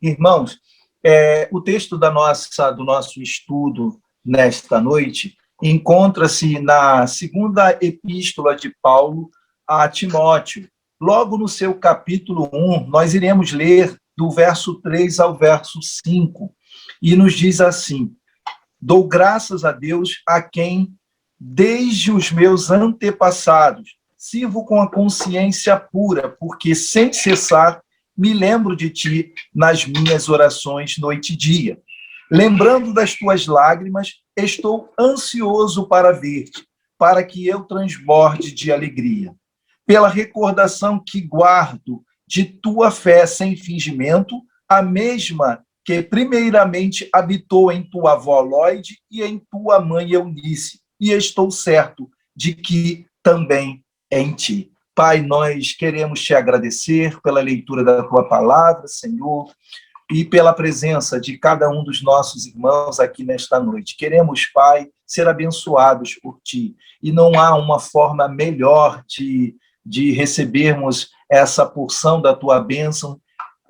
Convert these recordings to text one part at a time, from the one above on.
Irmãos, o texto do nosso estudo nesta noite encontra-se na segunda epístola de Paulo a Timóteo. Logo no seu capítulo 1, nós iremos ler do verso 3 ao verso 5, e nos diz assim: dou graças a Deus a quem, desde os meus antepassados, sirvo com a consciência pura, porque sem cessar me lembro de ti nas minhas orações noite e dia. Lembrando das tuas lágrimas, estou ansioso para ver-te, para que eu transborde de alegria. Pela recordação que guardo de tua fé sem fingimento, a mesma que primeiramente habitou em tua avó Lóide e em tua mãe Eunice, e estou certo de que também em ti. Pai, nós queremos te agradecer pela leitura da tua palavra, Senhor, e pela presença de cada um dos nossos irmãos aqui nesta noite. Queremos, Pai, ser abençoados por ti, e não há uma forma melhor de recebermos essa porção da tua bênção,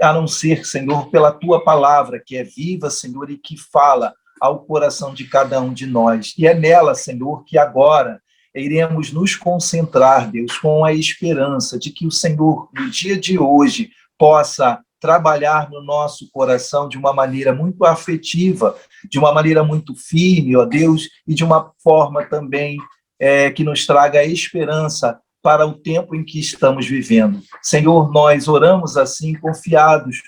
a não ser, Senhor, pela tua palavra, que é viva, Senhor, e que fala ao coração de cada um de nós. E é nela, Senhor, que agora iremos nos concentrar, Deus, com a esperança de que o Senhor, no dia de hoje, possa trabalhar no nosso coração de uma maneira muito afetiva, de uma maneira muito firme, ó Deus, e de uma forma também que nos traga esperança para o tempo em que estamos vivendo. Senhor, nós oramos assim, confiados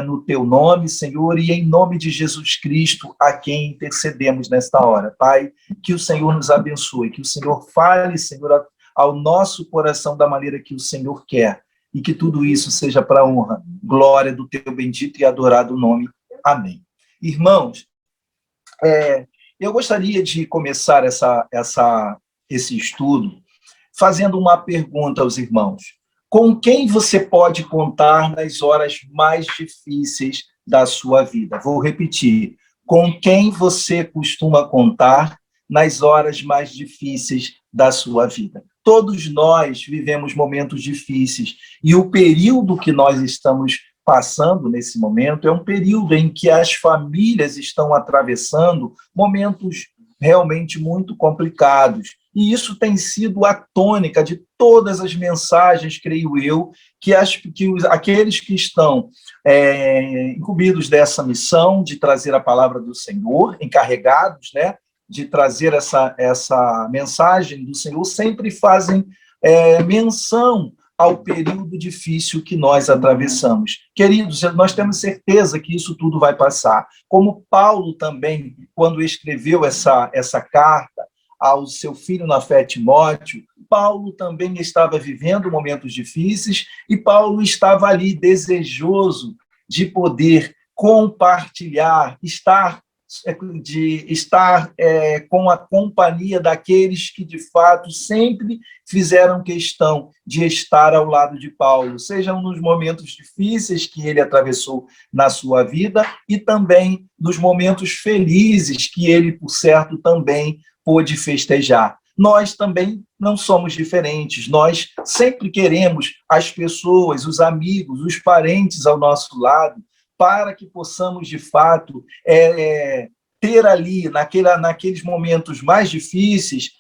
no teu nome, Senhor, e em nome de Jesus Cristo, a quem intercedemos nesta hora. Pai, que o Senhor nos abençoe, que o Senhor fale, Senhor, ao nosso coração da maneira que o Senhor quer, e que tudo isso seja para a honra, glória do teu bendito e adorado nome. Amém. Irmãos, eu gostaria de começar esse estudo fazendo uma pergunta aos irmãos. Com quem você pode contar nas horas mais difíceis da sua vida? Vou repetir. Com quem você costuma contar nas horas mais difíceis da sua vida? Todos nós vivemos momentos difíceis, e o período que nós estamos passando nesse momento é um período em que as famílias estão atravessando momentos realmente muito complicados. E isso tem sido a tônica de todas as mensagens, creio eu, que aqueles que estão incumbidos dessa missão de trazer a palavra do Senhor, encarregados, né, de trazer essa mensagem do Senhor, sempre fazem menção ao período difícil que nós atravessamos. Queridos, nós temos certeza que isso tudo vai passar. Como Paulo também, quando escreveu essa carta ao seu filho na fé, Timóteo, Paulo também estava vivendo momentos difíceis, e Paulo estava ali desejoso de poder compartilhar, estar com a companhia daqueles que, de fato, sempre fizeram questão de estar ao lado de Paulo, sejam nos momentos difíceis que ele atravessou na sua vida e também nos momentos felizes que ele, por certo, também pôde festejar. Nós também não somos diferentes, nós sempre queremos as pessoas, os amigos, os parentes ao nosso lado, para que possamos, de fato, ter ali, naqueles momentos mais difíceis,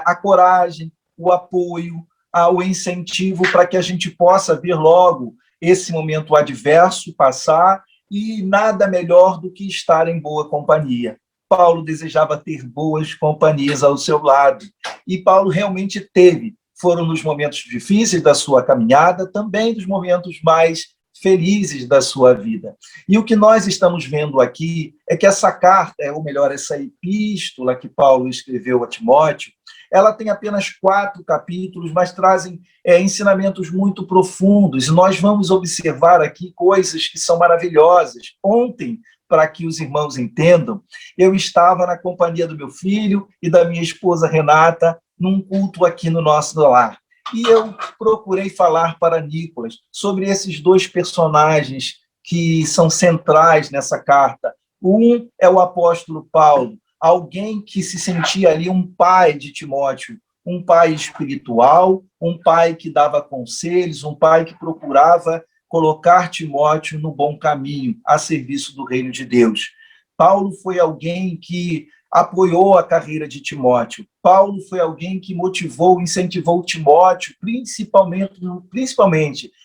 a coragem, o apoio, o incentivo para que a gente possa ver logo esse momento adverso passar, e nada melhor do que estar em boa companhia. Paulo desejava ter boas companhias ao seu lado, e Paulo realmente teve. Foram nos momentos difíceis da sua caminhada, também dos momentos mais felizes da sua vida. E o que nós estamos vendo aqui é que essa carta, ou melhor, essa epístola que Paulo escreveu a Timóteo, ela tem apenas 4 capítulos, mas trazem ensinamentos muito profundos, e nós vamos observar aqui coisas que são maravilhosas. Ontem, para que os irmãos entendam, eu estava na companhia do meu filho e da minha esposa Renata, num culto aqui no nosso lar. E eu procurei falar para Nicolas sobre esses 2 personagens que são centrais nessa carta. Um é o apóstolo Paulo, alguém que se sentia ali um pai de Timóteo, um pai espiritual, um pai que dava conselhos, um pai que procurava colocar Timóteo no bom caminho, a serviço do reino de Deus. Paulo foi alguém que apoiou a carreira de Timóteo. Paulo foi alguém que motivou, incentivou Timóteo, principalmente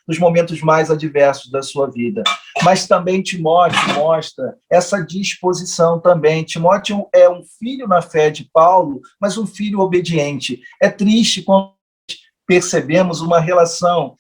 nos momentos mais adversos da sua vida. Mas também Timóteo mostra essa disposição também. Timóteo é um filho na fé de Paulo, mas um filho obediente. É triste quando percebemos uma relação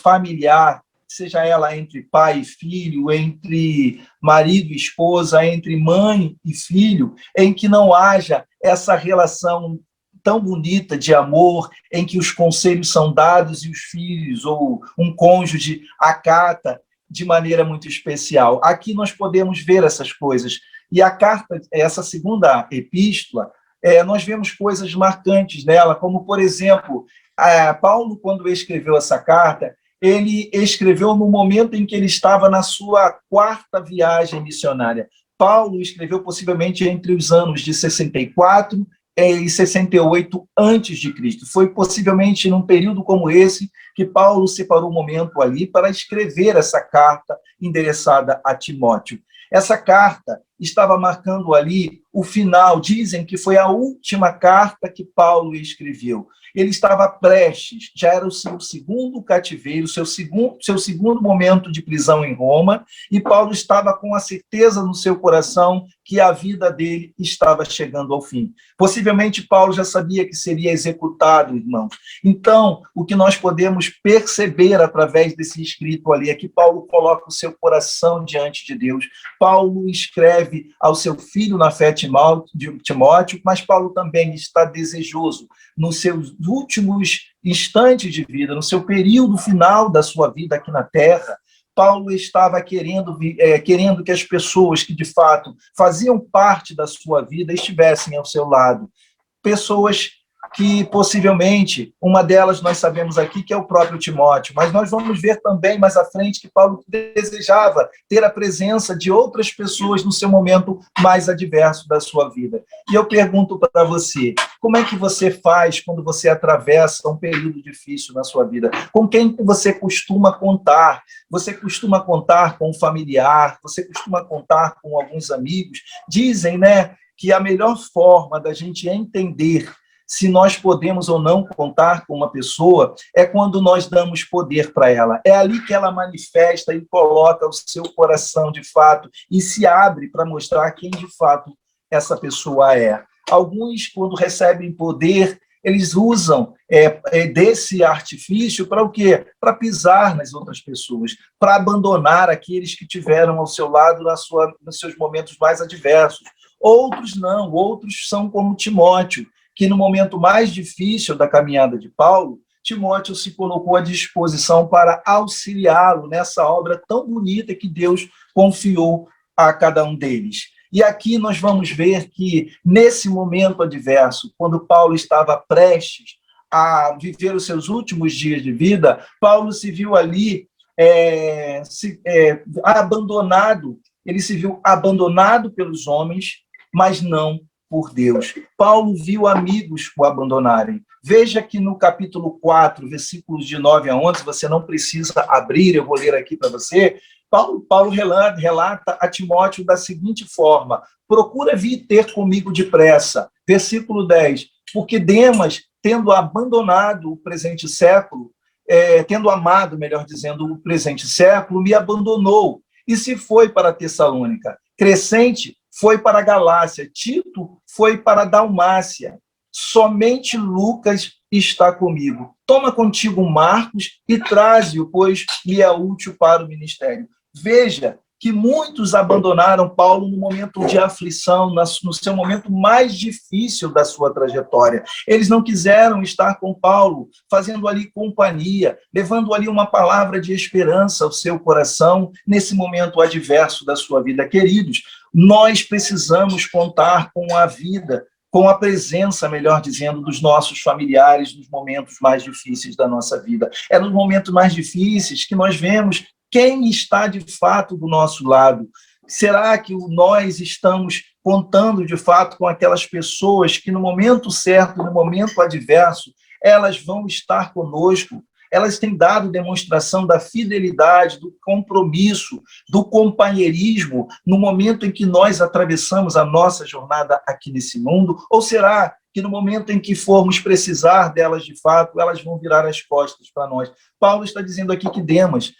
familiar, seja ela entre pai e filho, entre marido e esposa, entre mãe e filho, em que não haja essa relação tão bonita de amor, em que os conselhos são dados e os filhos ou um cônjuge acata de maneira muito especial. Aqui nós podemos ver essas coisas. E a carta, essa segunda epístola, nós vemos coisas marcantes nela, como, por exemplo, Paulo, quando escreveu essa carta, ele escreveu no momento em que ele estava na sua quarta viagem missionária. Paulo escreveu possivelmente entre os anos de 64 e 68 antes de Cristo. Foi possivelmente num período como esse que Paulo separou um momento ali para escrever essa carta endereçada a Timóteo. Essa carta estava marcando ali o final, dizem que foi a última carta que Paulo escreveu. Ele estava prestes, já era o seu segundo cativeiro, seu segundo momento de prisão em Roma, e Paulo estava com a certeza no seu coração que a vida dele estava chegando ao fim. Possivelmente Paulo já sabia que seria executado, irmãos. Então, o que nós podemos perceber através desse escrito ali é que Paulo coloca o seu coração diante de Deus. Paulo escreve ao seu filho na fé Timóteo, mas Paulo também está desejoso nos seus últimos instantes de vida, no seu período final da sua vida aqui na Terra. Paulo estava querendo que as pessoas que, de fato, faziam parte da sua vida estivessem ao seu lado. Pessoas que, possivelmente, uma delas nós sabemos aqui que é o próprio Timóteo, mas nós vamos ver também mais à frente que Paulo desejava ter a presença de outras pessoas no seu momento mais adverso da sua vida. E eu pergunto para você, como é que você faz quando você atravessa um período difícil na sua vida? Com quem você costuma contar? Você costuma contar com um familiar? Você costuma contar com alguns amigos? Dizem, né, que a melhor forma da gente entender se nós podemos ou não contar com uma pessoa é quando nós damos poder para ela. É ali que ela manifesta e coloca o seu coração de fato e se abre para mostrar quem de fato essa pessoa é. Alguns, quando recebem poder, eles usam desse artifício para o quê? Para pisar nas outras pessoas, para abandonar aqueles que tiveram ao seu lado nos seus momentos mais adversos. Outros não, outros são como Timóteo, que no momento mais difícil da caminhada de Paulo, Timóteo se colocou à disposição para auxiliá-lo nessa obra tão bonita que Deus confiou a cada um deles. E aqui nós vamos ver que, nesse momento adverso, quando Paulo estava prestes a viver os seus últimos dias de vida, Paulo se viu ali abandonado, ele se viu abandonado pelos homens, mas não por Deus. Paulo viu amigos o abandonarem. Veja que no capítulo 4, versículos de 9 a 11, você não precisa abrir, eu vou ler aqui para você. Paulo relata a Timóteo da seguinte forma: procura vir ter comigo depressa. Versículo 10, porque Demas, tendo abandonado o presente século, tendo amado, melhor dizendo, o presente século, me abandonou e se foi para Tessalônica. Crescente foi para a Galácia, Tito foi para a Dalmácia. Somente Lucas está comigo. Toma contigo Marcos e traze-o, pois lhe é útil para o ministério. Veja que muitos abandonaram Paulo no momento de aflição, no seu momento mais difícil da sua trajetória. Eles não quiseram estar com Paulo, fazendo ali companhia, levando ali uma palavra de esperança ao seu coração nesse momento adverso da sua vida. Queridos, nós precisamos contar com a vida, com a presença, melhor dizendo, dos nossos familiares nos momentos mais difíceis da nossa vida. É nos momentos mais difíceis que nós vemos quem está de fato do nosso lado. Será que nós estamos contando de fato com aquelas pessoas que no momento certo, no momento adverso, elas vão estar conosco, elas têm dado demonstração da fidelidade, do compromisso, do companheirismo no momento em que nós atravessamos a nossa jornada aqui nesse mundo? Ou será que no momento em que formos precisar delas de fato, elas vão virar as costas para nós? Paulo está dizendo aqui que Demas,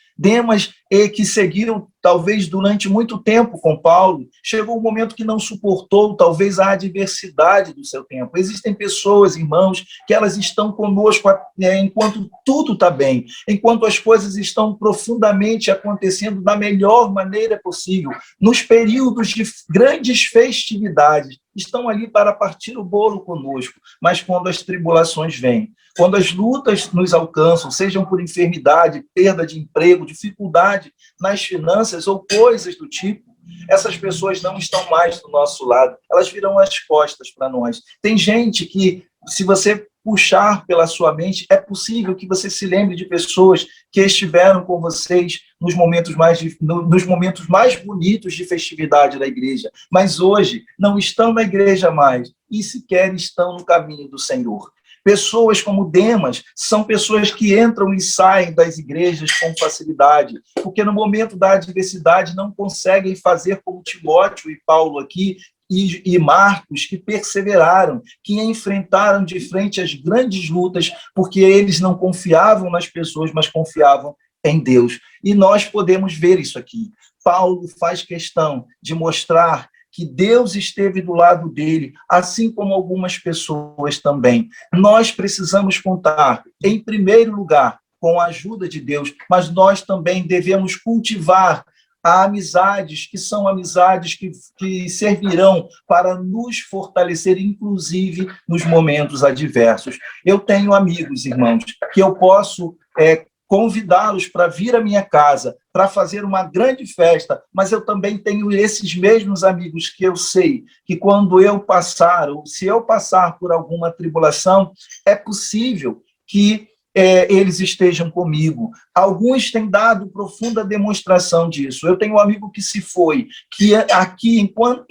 que seguiu talvez durante muito tempo com Paulo, chegou um momento que não suportou talvez a adversidade do seu tempo. Existem pessoas, irmãos, que elas estão conosco enquanto tudo está bem, enquanto as coisas estão profundamente acontecendo da melhor maneira possível, nos períodos de grandes festividades, estão ali para partir o bolo conosco, mas quando as tribulações vêm, quando as lutas nos alcançam, sejam por enfermidade, perda de emprego, dificuldade nas finanças ou coisas do tipo, essas pessoas não estão mais do nosso lado, elas virão as costas para nós. Tem gente que, se você puxar pela sua mente, é possível que você se lembre de pessoas que estiveram com vocês nos momentos mais bonitos de festividade da igreja, mas hoje não estão na igreja mais e sequer estão no caminho do Senhor. Pessoas como Demas são pessoas que entram e saem das igrejas com facilidade, porque no momento da adversidade não conseguem fazer como Timóteo e Paulo aqui, e Marcos, que perseveraram, que enfrentaram de frente as grandes lutas, porque eles não confiavam nas pessoas, mas confiavam em Deus. E nós podemos ver isso aqui. Paulo faz questão de mostrar que Deus esteve do lado dele, assim como algumas pessoas também. Nós precisamos contar, em primeiro lugar, com a ajuda de Deus, mas nós também devemos cultivar amizades, que são amizades que servirão para nos fortalecer, inclusive nos momentos adversos. Eu tenho amigos, irmãos, que eu posso convidá-los para vir à minha casa, para fazer uma grande festa, mas eu também tenho esses mesmos amigos que eu sei que quando eu passar, ou se eu passar por alguma tribulação, é possível que eles estejam comigo. Alguns têm dado profunda demonstração disso. Eu tenho um amigo que se foi, que aqui, enquanto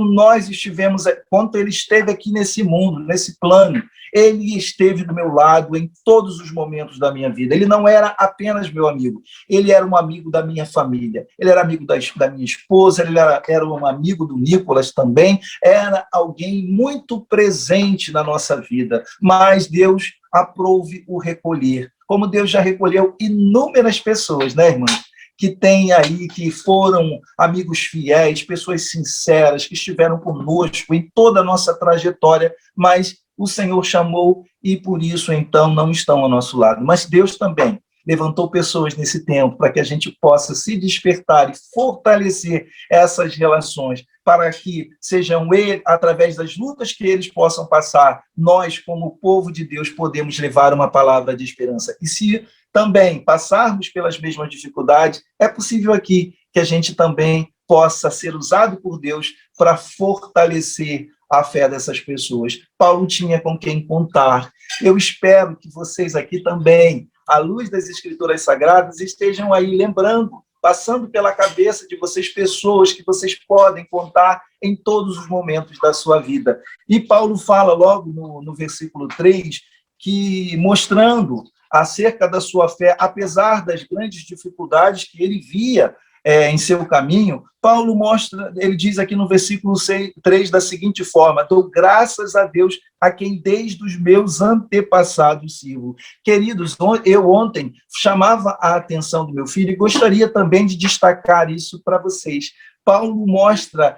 ele esteve aqui nesse mundo, nesse plano, ele esteve do meu lado em todos os momentos da minha vida. Ele não era apenas meu amigo, ele era um amigo da minha família, ele era amigo da minha esposa, ele era um amigo do Nicolas também, era alguém muito presente na nossa vida, mas Deus aprove o recolher, como Deus já recolheu inúmeras pessoas, né, irmãos? Que tem aí, que foram amigos fiéis, pessoas sinceras, que estiveram conosco em toda a nossa trajetória, mas o Senhor chamou e por isso, então, não estão ao nosso lado. Mas Deus também levantou pessoas nesse tempo para que a gente possa se despertar e fortalecer essas relações, para que sejam através das lutas que eles possam passar, nós, como povo de Deus, podemos levar uma palavra de esperança. E se também passarmos pelas mesmas dificuldades, é possível aqui que a gente também possa ser usado por Deus para fortalecer a fé dessas pessoas. Paulo tinha com quem contar. Eu espero que vocês aqui também, à luz das Escrituras Sagradas, estejam aí lembrando, passando pela cabeça de vocês pessoas que vocês podem contar em todos os momentos da sua vida. E Paulo fala logo no versículo 3, que mostrando acerca da sua fé, apesar das grandes dificuldades que ele via em seu caminho, Paulo mostra, ele diz aqui no versículo 3 da seguinte forma: dou graças a Deus a quem desde os meus antepassados sirvo. Queridos, eu ontem chamava a atenção do meu filho e gostaria também de destacar isso para vocês. Paulo mostra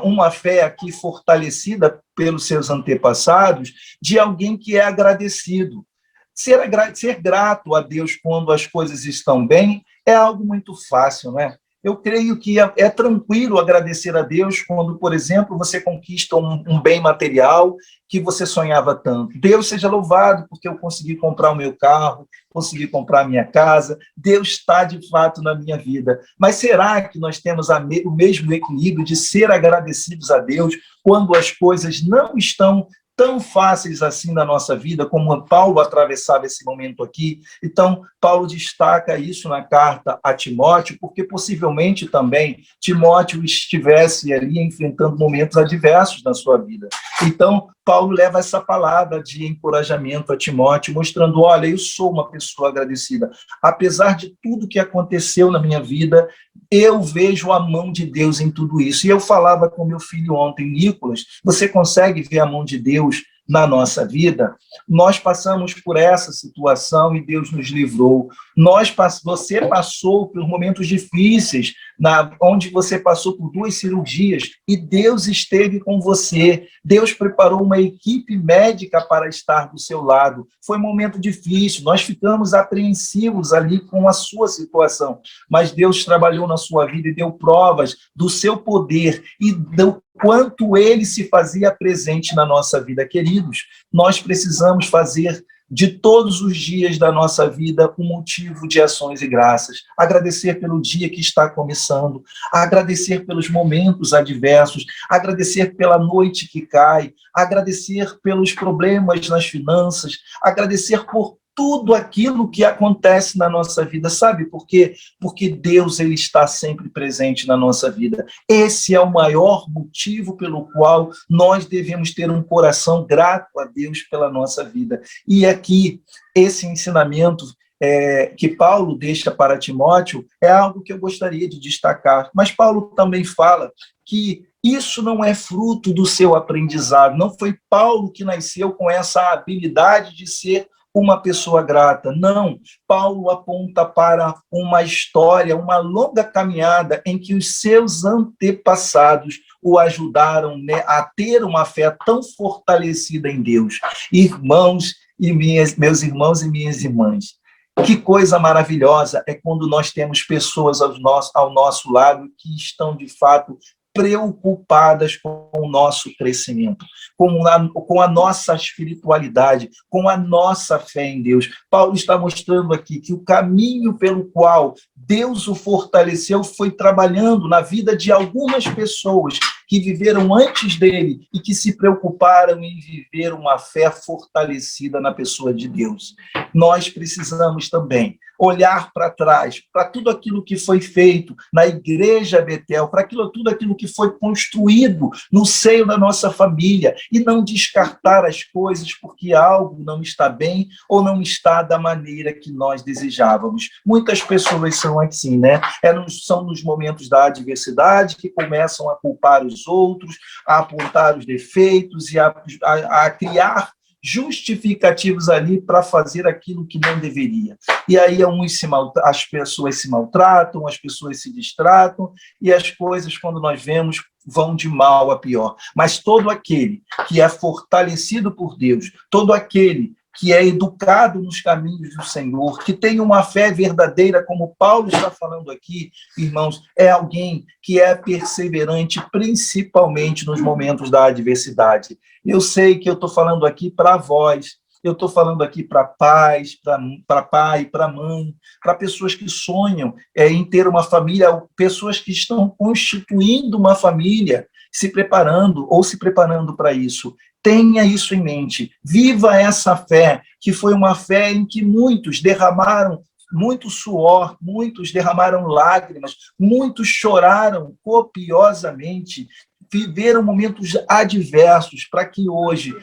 uma fé aqui fortalecida pelos seus antepassados, de alguém que é agradecido. Ser grato a Deus quando as coisas estão bem é algo muito fácil, né? Eu creio que é tranquilo agradecer a Deus quando, por exemplo, você conquista um bem material que você sonhava tanto. Deus seja louvado porque eu consegui comprar o meu carro, consegui comprar a minha casa, Deus está de fato na minha vida. Mas será que nós temos o mesmo equilíbrio de ser agradecidos a Deus quando as coisas não estão tão fáceis assim na nossa vida, como Paulo atravessava esse momento aqui. Então, Paulo destaca isso na carta a Timóteo, porque possivelmente também Timóteo estivesse ali enfrentando momentos adversos na sua vida. Então, Paulo leva essa palavra de encorajamento a Timóteo, mostrando, olha, eu sou uma pessoa agradecida. Apesar de tudo que aconteceu na minha vida, eu vejo a mão de Deus em tudo isso. E eu falava com meu filho ontem, Nicolas, você consegue ver a mão de Deus na nossa vida? Nós passamos por essa situação e Deus nos livrou. Você passou por momentos difíceis, onde você passou por 2 cirurgias e Deus esteve com você. Deus preparou uma equipe médica para estar do seu lado. Foi um momento difícil, nós ficamos apreensivos ali com a sua situação, mas Deus trabalhou na sua vida e deu provas do seu poder e do quanto ele se fazia presente na nossa vida. Queridos, nós precisamos fazer de todos os dias da nossa vida um motivo de ações e graças. Agradecer pelo dia que está começando, agradecer pelos momentos adversos, agradecer pela noite que cai, agradecer pelos problemas nas finanças, agradecer por tudo aquilo que acontece na nossa vida. Sabe por quê? Porque Deus, ele está sempre presente na nossa vida. Esse é o maior motivo pelo qual nós devemos ter um coração grato a Deus pela nossa vida. E aqui, esse ensinamento que Paulo deixa para Timóteo é algo que eu gostaria de destacar. Mas Paulo também fala que isso não é fruto do seu aprendizado. Não foi Paulo que nasceu com essa habilidade de ser uma pessoa grata. Não, Paulo aponta para uma história, uma longa caminhada em que os seus antepassados o ajudaram, né, a ter uma fé tão fortalecida em Deus. Meus irmãos e minhas irmãs, que coisa maravilhosa é quando nós temos pessoas ao nosso lado que estão, de fato, preocupadas com o nosso crescimento, com a nossa espiritualidade, com a nossa fé em Deus. Paulo está mostrando aqui que o caminho pelo qual Deus o fortaleceu foi trabalhando na vida de algumas pessoas que viveram antes dele e que se preocuparam em viver uma fé fortalecida na pessoa de Deus. Nós precisamos também olhar para trás, para tudo aquilo que foi feito na Igreja Betel, para tudo aquilo que foi construído no seio da nossa família, e não descartar as coisas porque algo não está bem ou não está da maneira que nós desejávamos. Muitas pessoas são assim, né? São nos momentos da adversidade que começam a culpar os outros, a apontar os defeitos e a criar justificativos ali para fazer aquilo que não deveria. E aí as pessoas se maltratam, as pessoas se distratam, e as coisas, quando nós vemos, vão de mal a pior. Mas todo aquele que é fortalecido por Deus, todo aquele que é educado nos caminhos do Senhor, que tem uma fé verdadeira, como Paulo está falando aqui, irmãos, é alguém que é perseverante, principalmente nos momentos da adversidade. Eu sei que eu estou falando aqui para avós, eu estou falando aqui para pais, para pai, para mãe, para pessoas que sonham em ter uma família, pessoas que estão constituindo uma família, se preparando para isso. Tenha isso em mente, viva essa fé, que foi uma fé em que muitos derramaram muito suor, muitos derramaram lágrimas, muitos choraram copiosamente, viveram momentos adversos para que hoje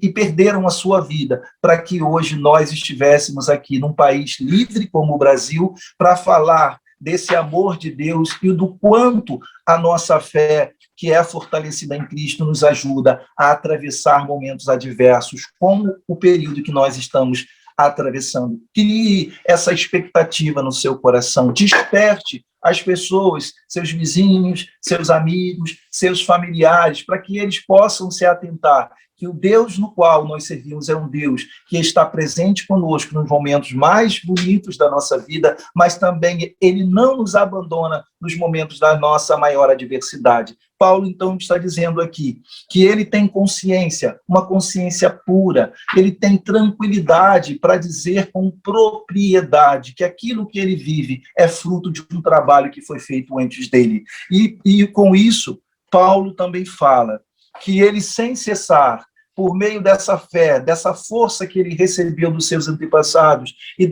e perderam a sua vida, para que hoje nós estivéssemos aqui num país livre como o Brasil para falar desse amor de Deus e do quanto a nossa fé, que é fortalecida em Cristo, nos ajuda a atravessar momentos adversos, como o período que nós estamos atravessando. Crie essa expectativa no seu coração, desperte as pessoas, seus vizinhos, seus amigos, seus familiares, para que eles possam se atentar que o Deus no qual nós servimos é um Deus que está presente conosco nos momentos mais bonitos da nossa vida, mas também ele não nos abandona nos momentos da nossa maior adversidade. Paulo, então, está dizendo aqui que ele tem consciência, uma consciência pura, ele tem tranquilidade para dizer com propriedade que aquilo que ele vive é fruto de um trabalho que foi feito antes dele. E com isso, Paulo também fala que ele, sem cessar, por meio dessa fé, dessa força que ele recebeu dos seus antepassados e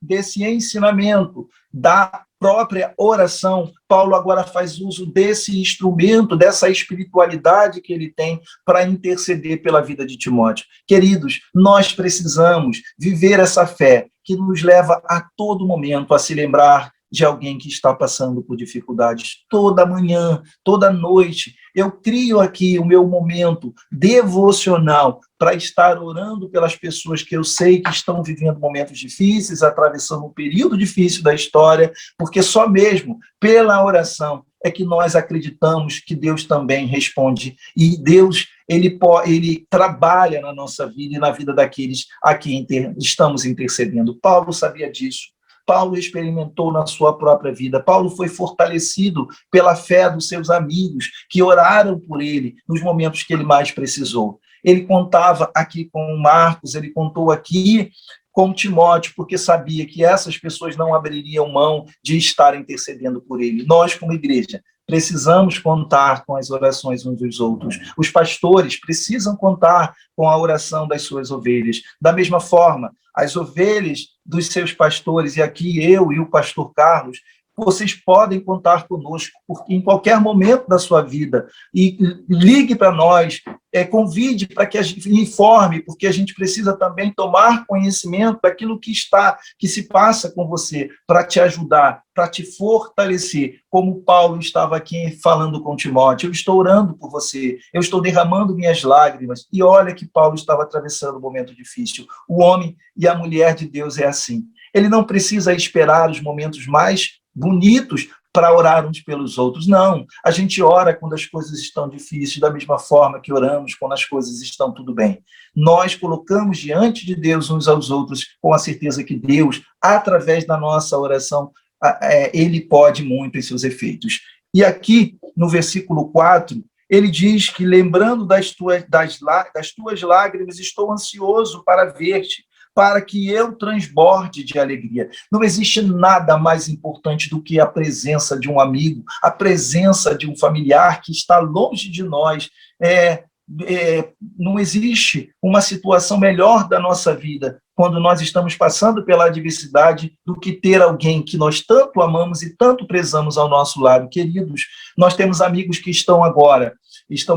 desse ensinamento da própria oração, Paulo agora faz uso desse instrumento, dessa espiritualidade que ele tem para interceder pela vida de Timóteo. Queridos, nós precisamos viver essa fé que nos leva a todo momento a se lembrar de alguém que está passando por dificuldades. Toda manhã, toda noite, eu crio aqui o meu momento devocional para estar orando pelas pessoas que eu sei que estão vivendo momentos difíceis, atravessando um período difícil da história, porque só mesmo pela oração é que nós acreditamos que Deus também responde. E Deus, ele trabalha na nossa vida e na vida daqueles a quem estamos intercedendo. Paulo sabia disso. Paulo experimentou na sua própria vida. Paulo foi fortalecido pela fé dos seus amigos, que oraram por ele nos momentos que ele mais precisou. Ele contava aqui com Marcos, ele contou aqui com Timóteo, porque sabia que essas pessoas não abririam mão de estar intercedendo por ele. Nós, como igreja, precisamos contar com as orações uns dos outros. Os pastores precisam contar com a oração das suas ovelhas. Da mesma forma, as ovelhas dos seus pastores, e aqui eu e o pastor Carlos, vocês podem contar conosco em qualquer momento da sua vida. E ligue para nós, convide para que a gente informe, porque a gente precisa também tomar conhecimento daquilo que se passa com você, para te ajudar, para te fortalecer, como Paulo estava aqui falando com Timóteo. Eu estou orando por você, eu estou derramando minhas lágrimas, e olha que Paulo estava atravessando um momento difícil. O homem e a mulher de Deus é assim. Ele não precisa esperar os momentos mais bonitos para orar uns pelos outros. Não, a gente ora quando as coisas estão difíceis, da mesma forma que oramos quando as coisas estão tudo bem. Nós colocamos diante de Deus uns aos outros com a certeza que Deus, através da nossa oração, ele pode muito em seus efeitos. E aqui, no versículo 4, ele diz que, lembrando das tuas lágrimas, estou ansioso para ver-te, para que eu transborde de alegria. Não existe nada mais importante do que a presença de um amigo, a presença de um familiar que está longe de nós. Não existe uma situação melhor da nossa vida quando nós estamos passando pela adversidade do que ter alguém que nós tanto amamos e tanto prezamos ao nosso lado. Queridos, nós temos amigos que estão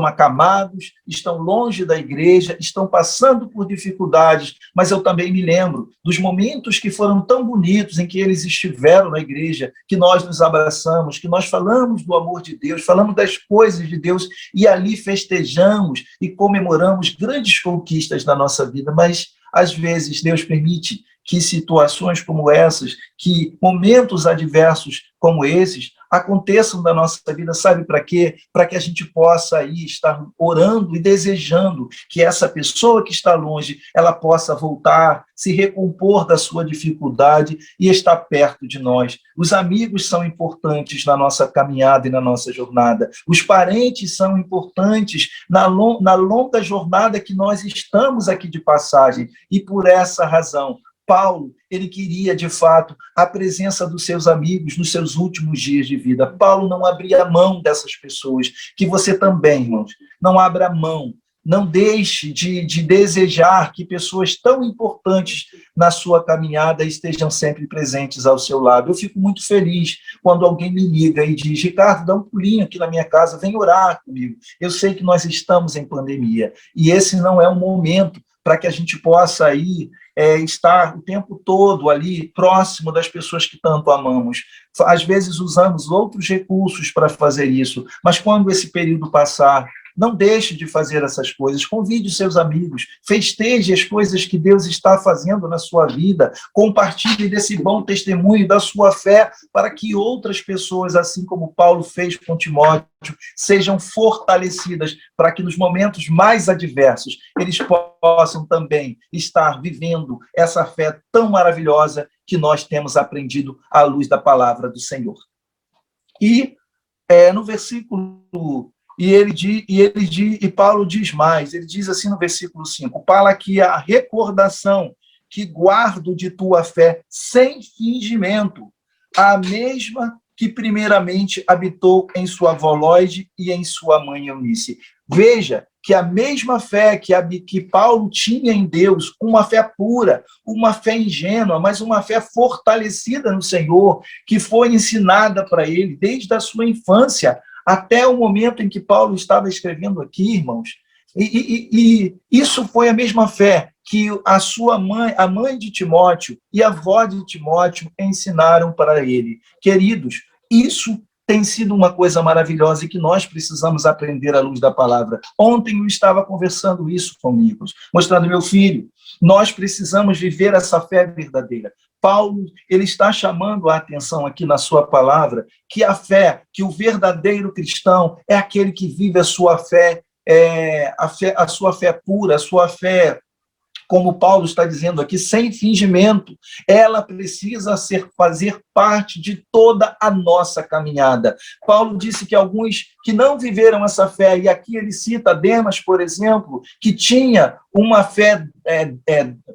acamados, estão longe da igreja, estão passando por dificuldades, mas eu também me lembro dos momentos que foram tão bonitos em que eles estiveram na igreja, que nós nos abraçamos, que nós falamos do amor de Deus, falamos das coisas de Deus, e ali festejamos e comemoramos grandes conquistas da nossa vida, mas às vezes Deus permite que situações como essas, que momentos adversos como esses, aconteçam na nossa vida, sabe para quê? Para que a gente possa aí estar orando e desejando que essa pessoa que está longe, ela possa voltar, se recompor da sua dificuldade e estar perto de nós. Os amigos são importantes na nossa caminhada e na nossa jornada. Os parentes são importantes na longa jornada que nós estamos aqui de passagem. E por essa razão, Paulo, ele queria, de fato, a presença dos seus amigos nos seus últimos dias de vida. Paulo não abria mão dessas pessoas, que você também, irmãos, não abra mão, não deixe de desejar que pessoas tão importantes na sua caminhada estejam sempre presentes ao seu lado. Eu fico muito feliz quando alguém me liga e diz: Ricardo, dá um pulinho aqui na minha casa, vem orar comigo. Eu sei que nós estamos em pandemia, e esse não é um momento para que a gente possa aí estar o tempo todo ali próximo das pessoas que tanto amamos. Às vezes usamos outros recursos para fazer isso, mas quando esse período passar, não deixe de fazer essas coisas, convide os seus amigos, festeje as coisas que Deus está fazendo na sua vida, compartilhe desse bom testemunho da sua fé, para que outras pessoas, assim como Paulo fez com Timóteo, sejam fortalecidas, para que nos momentos mais adversos eles possam também estar vivendo essa fé tão maravilhosa que nós temos aprendido à luz da palavra do Senhor. E no versículo... E Paulo diz mais, ele diz assim no versículo 5, para que a recordação que guardo de tua fé sem fingimento, a mesma que primeiramente habitou em sua avó Lóide e em sua mãe Eunice. Veja que a mesma fé que Paulo tinha em Deus, uma fé pura, uma fé ingênua, mas uma fé fortalecida no Senhor, que foi ensinada para ele desde a sua infância até o momento em que Paulo estava escrevendo aqui, irmãos. E isso foi a mesma fé que a sua mãe, a mãe de Timóteo e a avó de Timóteo ensinaram para ele. Queridos, isso tem sido uma coisa maravilhosa e que nós precisamos aprender à luz da palavra. Ontem eu estava conversando isso com amigos, mostrando meu filho. Nós precisamos viver essa fé verdadeira. Paulo, ele está chamando a atenção aqui na sua palavra que a fé, que o verdadeiro cristão é aquele que vive a sua fé, a sua fé pura, a sua fé, como Paulo está dizendo aqui, sem fingimento. Ela precisa fazer parte de toda a nossa caminhada. Paulo disse que alguns que não viveram essa fé, e aqui ele cita Demas, por exemplo, que tinha uma fé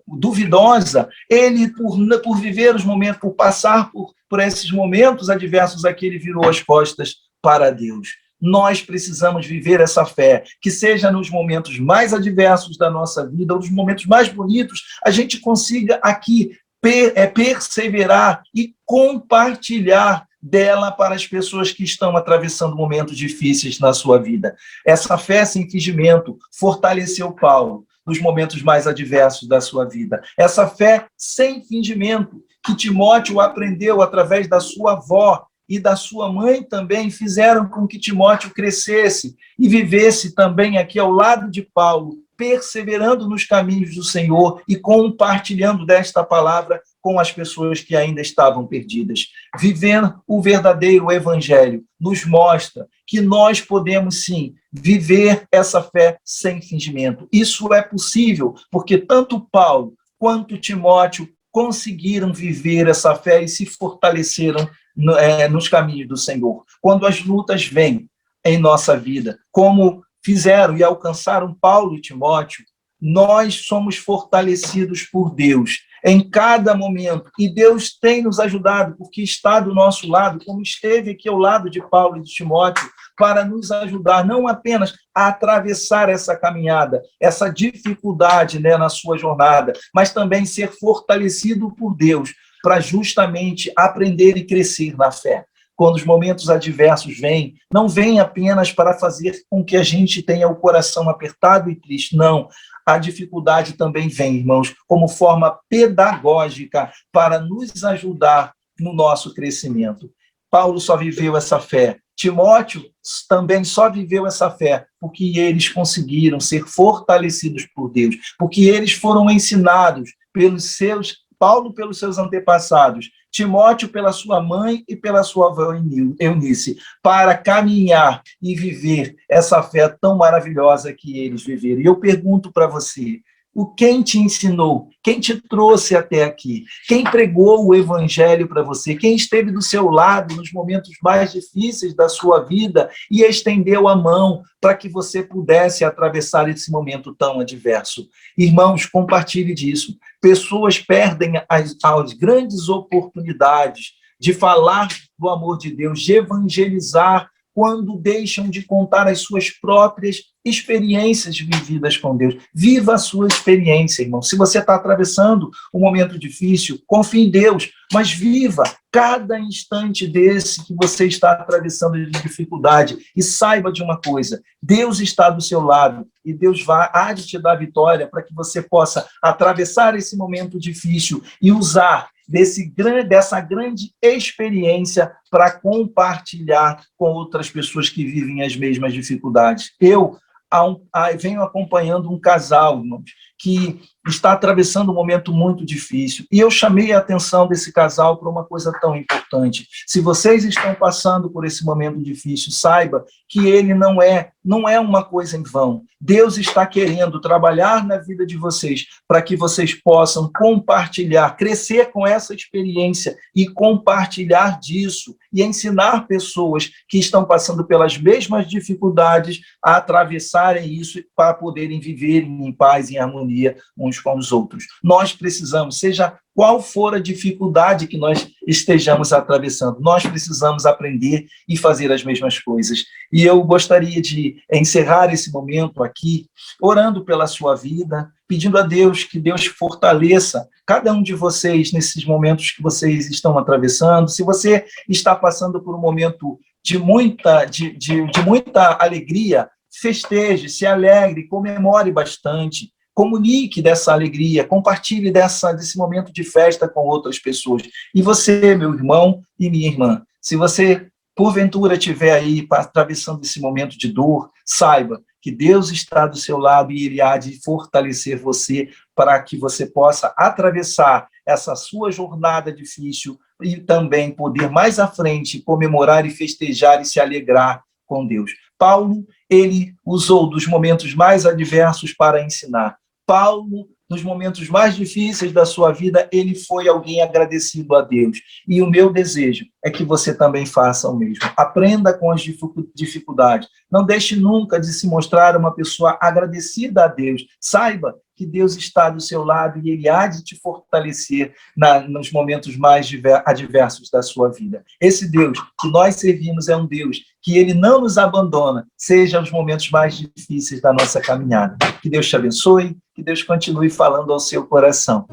duvidosa, ele, por viver os momentos, por passar por esses momentos adversos aqui, ele virou as costas para Deus. Nós precisamos viver essa fé, que seja nos momentos mais adversos da nossa vida, ou nos momentos mais bonitos, a gente consiga aqui perseverar e compartilhar dela para as pessoas que estão atravessando momentos difíceis na sua vida. Essa fé sem fingimento fortaleceu Paulo nos momentos mais adversos da sua vida. Essa fé sem fingimento que Timóteo aprendeu através da sua avó e da sua mãe também, fizeram com que Timóteo crescesse e vivesse também aqui ao lado de Paulo, perseverando nos caminhos do Senhor e compartilhando desta palavra com as pessoas que ainda estavam perdidas. Vivendo o verdadeiro evangelho nos mostra que nós podemos, sim, viver essa fé sem fingimento. Isso é possível, porque tanto Paulo quanto Timóteo conseguiram viver essa fé e se fortaleceram nos caminhos do Senhor. Quando as lutas vêm em nossa vida, como fizeram e alcançaram Paulo e Timóteo, nós somos fortalecidos por Deus em cada momento, e Deus tem nos ajudado, porque está do nosso lado, como esteve aqui ao lado de Paulo e de Timóteo, para nos ajudar não apenas a atravessar essa caminhada, essa dificuldade, na sua jornada, mas também ser fortalecido por Deus, para justamente aprender e crescer na fé. Quando os momentos adversos vêm, não vêm apenas para fazer com que a gente tenha o coração apertado e triste, não. A dificuldade também vem, irmãos, como forma pedagógica para nos ajudar no nosso crescimento. Paulo só viveu essa fé. Timóteo também só viveu essa fé porque eles conseguiram ser fortalecidos por Deus, porque eles foram ensinados Paulo pelos seus antepassados, Timóteo pela sua mãe e pela sua avó Eunice, para caminhar e viver essa fé tão maravilhosa que eles viveram. E eu pergunto para você, quem te ensinou? Quem te trouxe até aqui? Quem pregou o evangelho para você? Quem esteve do seu lado nos momentos mais difíceis da sua vida e estendeu a mão para que você pudesse atravessar esse momento tão adverso? Irmãos, compartilhe disso. Pessoas perdem as grandes oportunidades de falar do amor de Deus, de evangelizar, quando deixam de contar as suas próprias experiências vividas com Deus. Viva a sua experiência, irmão. Se você está atravessando um momento difícil, confie em Deus, mas viva cada instante desse que você está atravessando de dificuldade. E saiba de uma coisa, Deus está do seu lado e Deus há de te dar vitória para que você possa atravessar esse momento difícil e usar dessa grande experiência para compartilhar com outras pessoas que vivem as mesmas dificuldades. Eu venho acompanhando um casal, irmãos, que está atravessando um momento muito difícil. E eu chamei a atenção desse casal para uma coisa tão importante. Se vocês estão passando por esse momento difícil, saiba que ele não é uma coisa em vão. Deus está querendo trabalhar na vida de vocês para que vocês possam compartilhar, crescer com essa experiência e compartilhar disso e ensinar pessoas que estão passando pelas mesmas dificuldades a atravessarem isso para poderem viver em paz, em harmonia uns uns com os outros. Nós precisamos, seja qual for a dificuldade que nós estejamos atravessando, nós precisamos aprender e fazer as mesmas coisas. E eu gostaria de encerrar esse momento aqui, orando pela sua vida, pedindo a Deus que Deus fortaleça cada um de vocês nesses momentos que vocês estão atravessando. Se você está passando por um momento de muita alegria, festeje, se alegre, comemore bastante, comunique dessa alegria, compartilhe desse momento de festa com outras pessoas. E você, meu irmão e minha irmã, se você, porventura, estiver aí atravessando esse momento de dor, saiba que Deus está do seu lado e Ele há de fortalecer você para que você possa atravessar essa sua jornada difícil e também poder, mais à frente, comemorar e festejar e se alegrar com Deus. Paulo, ele usou dos momentos mais adversos para ensinar. Paulo, nos momentos mais difíceis da sua vida, ele foi alguém agradecido a Deus. E o meu desejo é que você também faça o mesmo. Aprenda com as dificuldades. Não deixe nunca de se mostrar uma pessoa agradecida a Deus. Saiba que Deus está do seu lado e Ele há de te fortalecer nos momentos mais adversos da sua vida. Esse Deus que nós servimos é um Deus que Ele não nos abandona, seja os momentos mais difíceis da nossa caminhada. Que Deus te abençoe, que Deus continue falando ao seu coração.